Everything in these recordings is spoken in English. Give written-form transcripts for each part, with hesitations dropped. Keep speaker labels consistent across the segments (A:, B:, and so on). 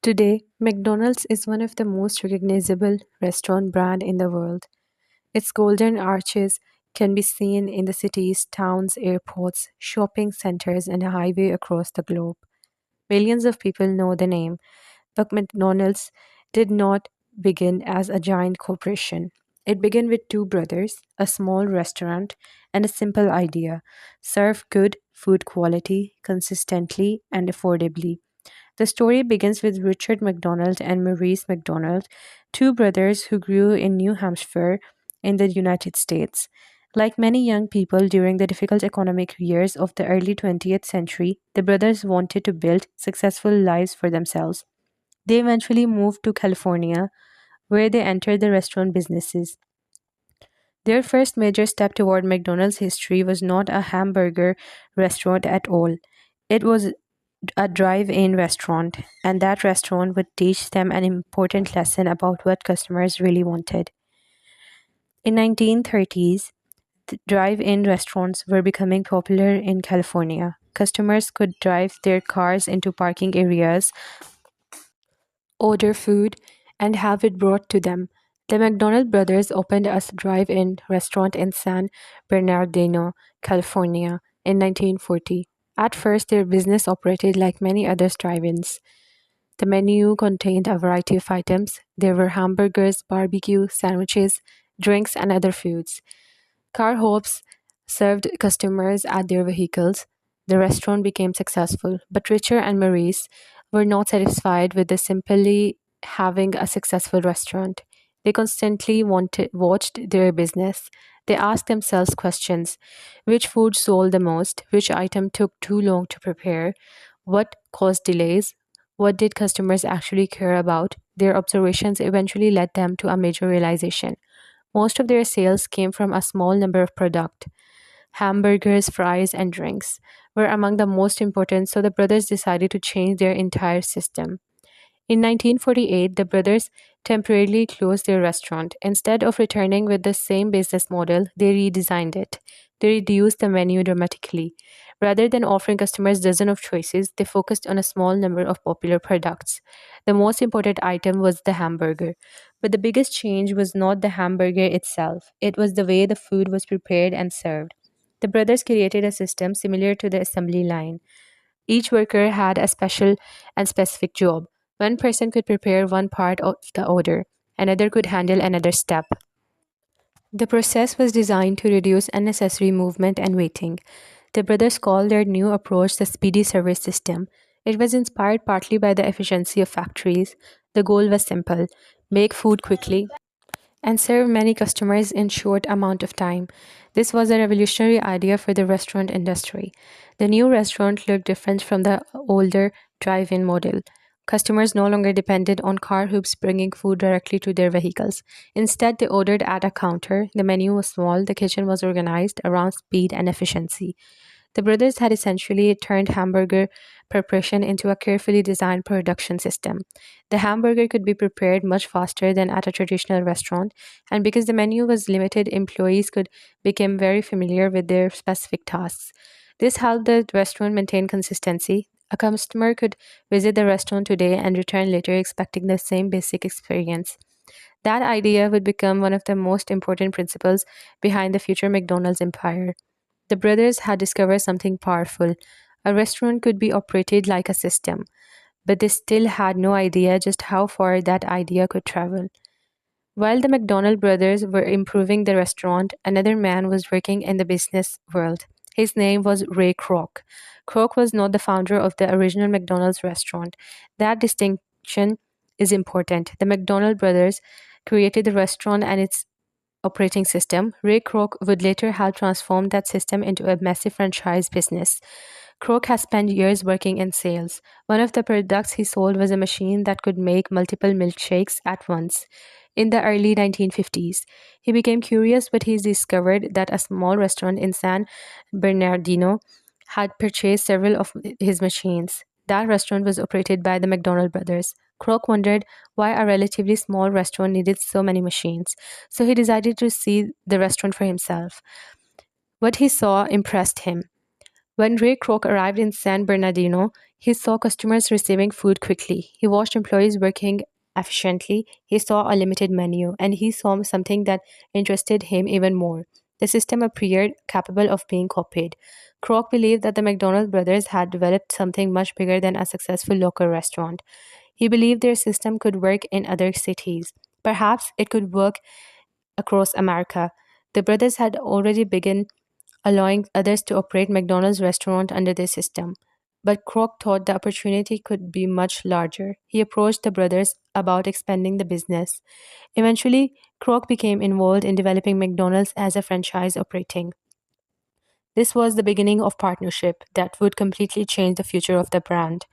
A: Today, McDonald's is one of the most recognizable restaurant brand in the world. Its golden arches can be seen in the cities, towns, airports, shopping centers, and a highway across the globe. Millions of people know the name, but McDonald's did not begin as a giant corporation. It began with two brothers, a small restaurant, and a simple idea: serve good food quality, consistently, and affordably. The story begins with Richard McDonald and Maurice McDonald, two brothers who grew in New Hampshire in the United States. Like many young people during the difficult economic years of the early 20th century, the brothers wanted to build successful lives for themselves. They eventually moved to California, where they entered the restaurant businesses. Their first major step toward McDonald's history was not a hamburger restaurant at all. It was a drive in restaurant, and that restaurant would teach them an important lesson about what customers really wanted. In 1930s, drive-in restaurants were becoming popular in California. Customers could drive their cars into parking areas, order food, and have it brought to them. The McDonald brothers opened a drive-in restaurant in San Bernardino, California in 1940. At first, their business operated like many other drive-ins. The menu contained a variety of items. There were hamburgers, barbecue, sandwiches, drinks, and other foods. Car hops served customers at their vehicles. The restaurant became successful, but Richard and Maurice were not satisfied with the simply having a successful restaurant. They constantly watched their business. They asked themselves questions: which food sold the most? Which item took too long to prepare? What caused delays? What did customers actually care about? Their observations eventually led them to a major realization. Most of their sales came from a small number of products. Hamburgers, fries, and drinks were among the most important, so the brothers decided to change their entire system. In 1948, the brothers temporarily closed their restaurant. Instead of returning with the same business model, they redesigned it. They reduced the menu dramatically. Rather than offering customers dozens of choices, they focused on a small number of popular products. The most important item was the hamburger. But the biggest change was not the hamburger itself, it was the way the food was prepared and served. The brothers created a system similar to the assembly line. Each worker had a special and specific job. One person could prepare one part of the order, another could handle another step. The process was designed to reduce unnecessary movement and waiting. The brothers called their new approach the Speedee Service System. It was inspired partly by the efficiency of factories. The goal was simple: make food quickly and serve many customers in short amount of time. This was a revolutionary idea for the restaurant industry. The new restaurant looked different from the older drive-in model. Customers no longer depended on car hoops bringing food directly to their vehicles. Instead, they ordered at a counter. The menu was small, the kitchen was organized around speed and efficiency. The brothers had essentially turned hamburger preparation into a carefully designed production system. The hamburger could be prepared much faster than at a traditional restaurant, and because the menu was limited, employees could become very familiar with their specific tasks. This helped the restaurant maintain consistency. A customer could visit the restaurant today and return later expecting the same basic experience. That idea would become one of the most important principles behind the future McDonald's empire. The brothers had discovered something powerful. A restaurant could be operated like a system, but they still had no idea just how far that idea could travel. While the McDonald brothers were improving the restaurant, another man was working in the business world. His name was Ray Kroc. Kroc was not the founder of the original McDonald's restaurant. That distinction is important. The McDonald brothers created the restaurant and its operating system. Ray Kroc would later help transform that system into a massive franchise business. Kroc has spent years working in sales. One of the products he sold was a machine that could make multiple milkshakes at once. In the early 1950s, he became curious, but he discovered that a small restaurant in San Bernardino had purchased several of his machines. That restaurant was operated by the McDonald brothers. Kroc wondered why a relatively small restaurant needed so many machines, so he decided to see the restaurant for himself. What he saw impressed him. When Ray Kroc arrived in San Bernardino, he saw customers receiving food quickly. He watched employees working efficiently. He saw a limited menu, and he saw something that interested him even more. The system appeared capable of being copied. Kroc believed that the McDonald brothers had developed something much bigger than a successful local restaurant. He believed their system could work in other cities. Perhaps it could work across America. The brothers had already begun allowing others to operate McDonald's restaurant under their system. But Kroc thought the opportunity could be much larger. He approached the brothers about expanding the business. Eventually, Kroc became involved in developing McDonald's as a franchise operating. This was the beginning of partnership that would completely change the future of the brand.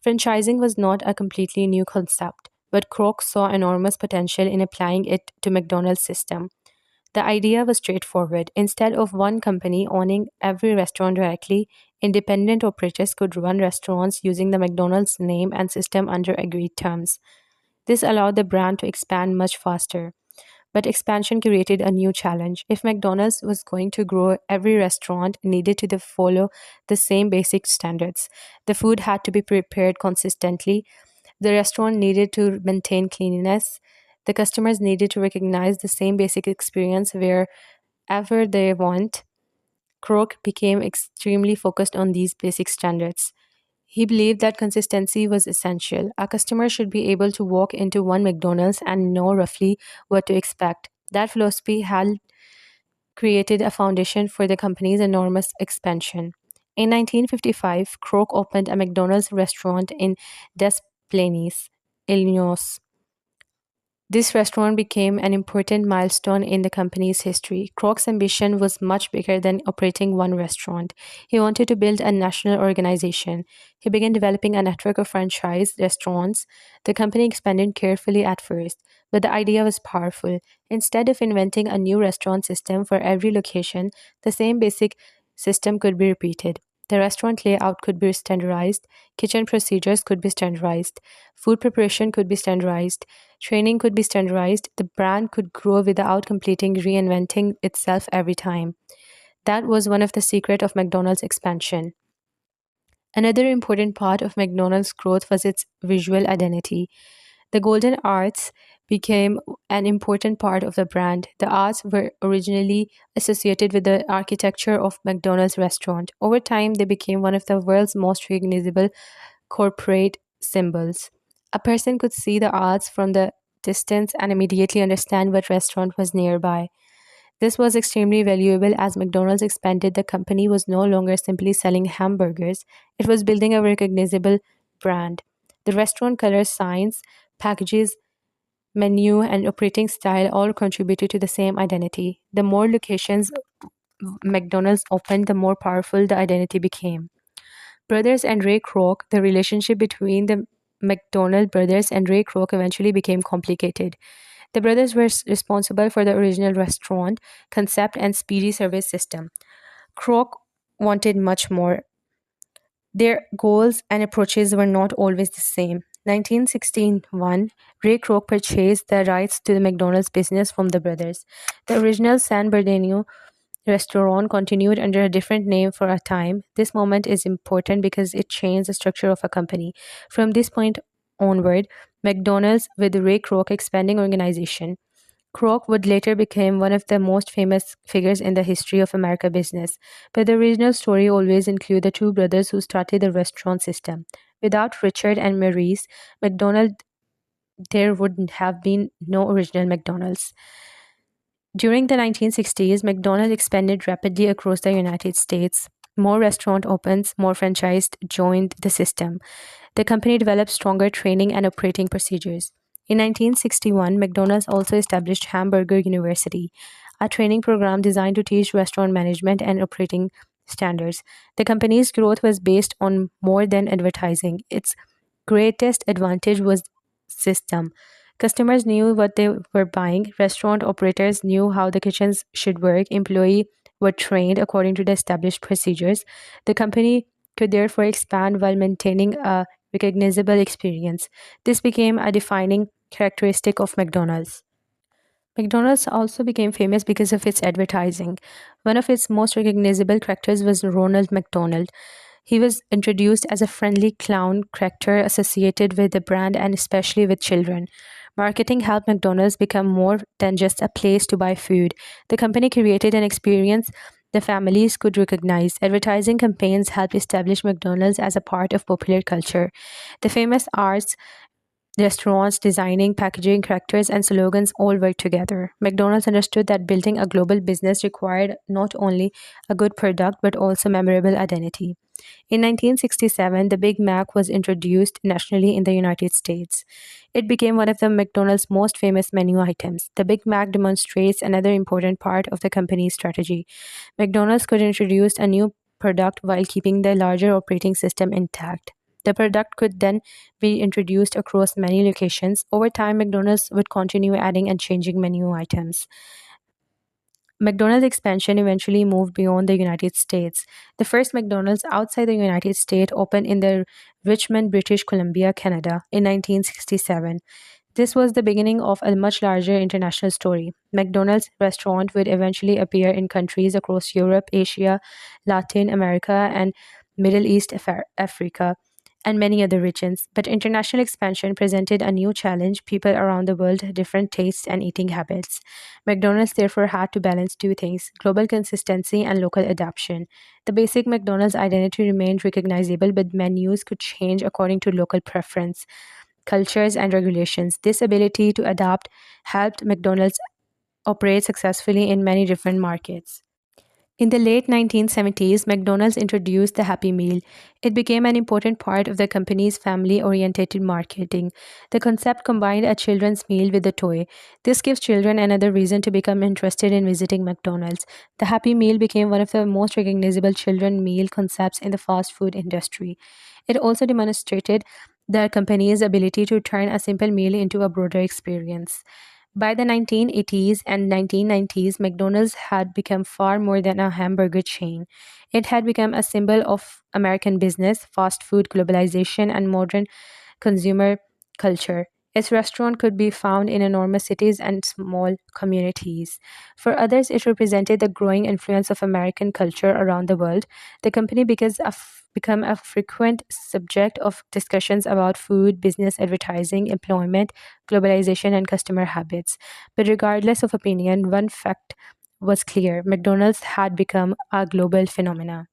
A: Franchising was not a completely new concept, but Kroc saw enormous potential in applying it to McDonald's system. The idea was straightforward. Instead of one company owning every restaurant directly, independent operators could run restaurants using the McDonald's name and system under agreed terms. This allowed the brand to expand much faster. But expansion created a new challenge. If McDonald's was going to grow, every restaurant needed to follow the same basic standards. The food had to be prepared consistently. The restaurant needed to maintain cleanliness. The customers needed to recognize the same basic experience wherever they want. Kroc became extremely focused on these basic standards. He believed that consistency was essential. A customer should be able to walk into one McDonald's and know roughly what to expect. That philosophy had created a foundation for the company's enormous expansion. In 1955, Kroc opened a McDonald's restaurant in Des Plaines, Illinois. This restaurant became an important milestone in the company's history. Kroc's ambition was much bigger than operating one restaurant. He wanted to build a national organization. He began developing a network of franchise restaurants. The company expanded carefully at first, but the idea was powerful. Instead of inventing a new restaurant system for every location, the same basic system could be repeated. The restaurant layout could be standardized, kitchen procedures could be standardized, food preparation could be standardized, training could be standardized, the brand could grow without completing reinventing itself every time. That was one of the secrets of McDonald's expansion. Another important part of McDonald's growth was its visual identity. The Golden Arts became an important part of the brand. The arts were originally associated with the architecture of McDonald's restaurant. Over time, they became one of the world's most recognizable corporate symbols. A person could see the arts from the distance and immediately understand what restaurant was nearby. This was extremely valuable as McDonald's expanded. The company was no longer simply selling hamburgers, it was building a recognizable brand. The restaurant colors, signs, packages, menu, and operating style all contributed to the same identity. The more locations McDonald's opened, the more powerful the identity became. Brothers and Ray Kroc, the relationship between the McDonald brothers and Ray Kroc eventually became complicated. The brothers were responsible for the original restaurant concept and Speedee Service System. Kroc wanted much more. Their goals and approaches were not always the same. 1961, Ray Kroc purchased the rights to the McDonald's business from the brothers. The original San Bernardino restaurant continued under a different name for a time. This moment is important because it changed the structure of a company. From this point onward, McDonald's, with Ray Kroc expanding organization, Kroc would later become one of the most famous figures in the history of America business, but the original story always includes the two brothers who started the restaurant system. Without Richard and Maurice McDonald, there would have been no original McDonald's. During the 1960s, McDonald's expanded rapidly across the United States. More restaurant opens, more franchise joined the system. The company developed stronger training and operating procedures. In 1961, McDonald's also established Hamburger University, a training program designed to teach restaurant management and operating standards. The company's growth was based on more than advertising. Its greatest advantage was system. Customers knew what they were buying. Restaurant operators knew how the kitchens should work. Employees were trained according to the established procedures. The company could therefore expand while maintaining a recognizable experience. This became a defining characteristic of McDonald's. McDonald's also became famous because of its advertising. One of its most recognizable characters was Ronald McDonald. He was introduced as a friendly clown character associated with the brand and especially with children. Marketing helped McDonald's become more than just a place to buy food. The company created an experience the families could recognize. Advertising campaigns helped establish McDonald's as a part of popular culture. The famous arts restaurants, designing, packaging, characters, and slogans all work together. McDonald's understood that building a global business required not only a good product but also memorable identity. In 1967, the Big Mac was introduced nationally in the United States. It became one of the McDonald's most famous menu items. The Big Mac demonstrates another important part of the company's strategy. McDonald's could introduce a new product while keeping the larger operating system intact. The product could then be introduced across many locations. Over time, McDonald's would continue adding and changing menu items. McDonald's expansion eventually moved beyond the United States. The first McDonald's outside the United States opened in the Richmond, British Columbia, Canada in 1967. This was the beginning of a much larger international story. McDonald's restaurant would eventually appear in countries across Europe, Asia, Latin America, and Middle East Africa, and many other regions. But international expansion presented a new challenge. People around the world had different tastes and eating habits. McDonald's therefore had to balance two things: global consistency and local adaptation. The basic McDonald's identity remained recognizable, but menus could change according to local preference, cultures, and regulations. This ability to adapt helped McDonald's operate successfully in many different markets. In the late 1970s, McDonald's introduced the Happy Meal. It became an important part of the company's family oriented marketing. The concept combined a children's meal with a toy. This gives children another reason to become interested in visiting McDonald's. The Happy Meal became one of the most recognizable children meal concepts in the fast food industry. It also demonstrated the company's ability to turn a simple meal into a broader experience. By the 1980s and 1990s, McDonald's had become far more than a hamburger chain. It had become a symbol of American business, fast food globalization, and modern consumer culture. Its restaurant could be found in enormous cities and small communities. For others, it represented the growing influence of American culture around the world. The company became a frequent subject of discussions about food, business, advertising, employment, globalization, and customer habits. But regardless of opinion, one fact was clear: McDonald's had become a global phenomenon.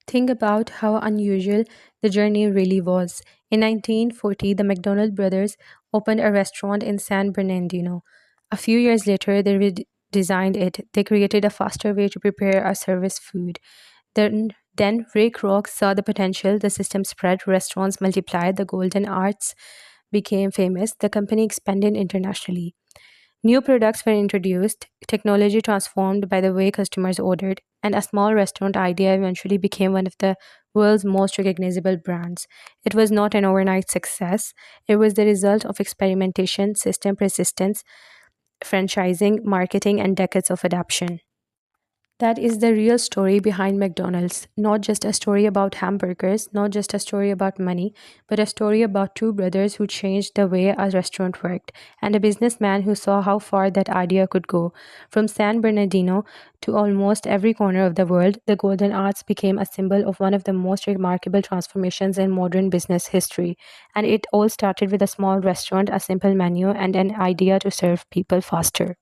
A: Think about how unusual the journey really was. In 1940, the McDonald brothers opened a restaurant in San Bernardino. A few years later, they redesigned it. They created a faster way to prepare or service food. Then Ray Kroc saw the potential. The system spread, restaurants multiplied, the golden arts became famous, the company expanded internationally. New products were introduced, technology transformed by the way customers ordered, and a small restaurant idea eventually became one of the world's most recognizable brands. It was not an overnight success, it was the result of experimentation, system persistence, franchising, marketing, and decades of adaptation. That is the real story behind McDonald's. Not just a story about hamburgers, not just a story about money, but a story about two brothers who changed the way a restaurant worked, and a businessman who saw how far that idea could go. From San Bernardino to almost every corner of the world, the Golden Arts became a symbol of one of the most remarkable transformations in modern business history. And it all started with a small restaurant, a simple menu, and an idea to serve people faster.